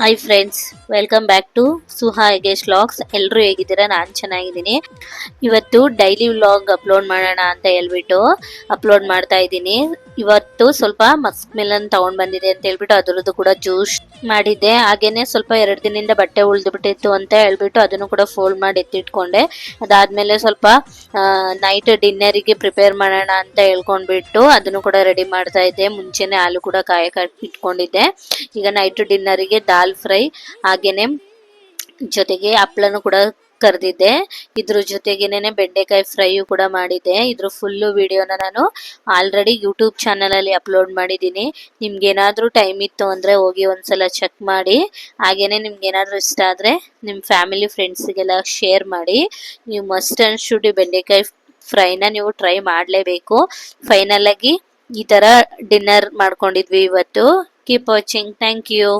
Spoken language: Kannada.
Hi friends, welcome back to ಸುಹಾ ಯಗೇಶ್ ವ್ಲಾಗ್ಸ್. ಎಲ್ಲರೂ ಹೇಗಿದ್ದೀರಾ? ನಾನು ಚೆನ್ನಾಗಿದ್ದೀನಿ. ಇವತ್ತು ಡೈಲಿ ವ್ಲಾಗ್ ಅಪ್ಲೋಡ್ ಮಾಡೋಣ ಅಂತ ಹೇಳ್ಬಿಟ್ಟು ಅಪ್ಲೋಡ್ ಮಾಡ್ತಾ ಇದ್ದೀನಿ. ಇವತ್ತು ಸ್ವಲ್ಪ ಮಸ್ಕ್ ಮಿಲನ್ ತಗೊಂಡ್ ಬಂದಿದೆ ಅಂತ ಹೇಳ್ಬಿಟ್ಟು ಅದರದ್ದು ಕೂಡ ಜ್ಯೂಸ್ ಮಾಡಿದ್ದೆ. ಹಾಗೇನೆ ಸ್ವಲ್ಪ 2 ದಿನದಿಂದ ಬಟ್ಟೆ ಉಳಿದು ಬಿಟ್ಟಿತ್ತು ಅಂತ ಹೇಳ್ಬಿಟ್ಟು ಅದನ್ನು ಕೂಡ ಫೋಲ್ಡ್ ಮಾಡಿ ಎತ್ತಿಟ್ಕೊಂಡೆ. ಅದಾದ್ಮೇಲೆ ಸ್ವಲ್ಪ ನೈಟ್ ಡಿನ್ನರಿಗೆ ಪ್ರಿಪೇರ್ ಮಾಡೋಣ ಅಂತ ಹೇಳ್ಕೊಂಡ್ಬಿಟ್ಟು ಅದನ್ನು ಕೂಡ ರೆಡಿ ಮಾಡ್ತಾ ಇದ್ದೆ. ಮುಂಚೆನೆ ಹಾಲು ಕೂಡ ಇಟ್ಕೊಂಡಿದ್ದೆ. ಈಗ ನೈಟ್ ಡಿನ್ನರಿಗೆ ದಾಲ್ ಫ್ರೈ ಹಾಗೇನೆ ಜೊತೆಗೆ ಹಪ್ಳನು ಕೂಡ ಕರೆದಿದ್ದೆ. ಇದ್ರ ಜೊತೆಗೇನೆ ಬೆಂಡೆಕಾಯಿ ಫ್ರೈಯು ಕೂಡ ಮಾಡಿದ್ದೆ. ಇದ್ರ ಫುಲ್ಲು ವಿಡಿಯೋನ ನಾನು ಆಲ್ರೆಡಿ ಯೂಟ್ಯೂಬ್ ಚಾನಲ್ ಅಲ್ಲಿ ಅಪ್ಲೋಡ್ ಮಾಡಿದ್ದೀನಿ. ನಿಮ್ಗೇನಾದ್ರೂ ಟೈಮ್ ಇತ್ತು ಅಂದ್ರೆ ಹೋಗಿ ಒಂದ್ಸಲ ಚೆಕ್ ಮಾಡಿ. ಹಾಗೇನೆ ನಿಮ್ಗೇನಾದ್ರೂ ಇಷ್ಟ ಆದ್ರೆ ನಿಮ್ಮ ಫ್ಯಾಮಿಲಿ ಫ್ರೆಂಡ್ಸ್ಗೆಲ್ಲ ಶೇರ್ ಮಾಡಿ. ನೀವು ಮಸ್ಟ್ ಅಂಡ್ ಶುಡ್ ಬೆಂಡೆಕಾಯಿ ಫ್ರೈನ ನೀವು ಟ್ರೈ ಮಾಡಲೇಬೇಕು. ಫೈನಲ್ ಆಗಿ ಈ ತರ ಡಿನ್ನರ್ ಮಾಡ್ಕೊಂಡಿದ್ವಿ ಇವತ್ತು. Keep watching. Thank you.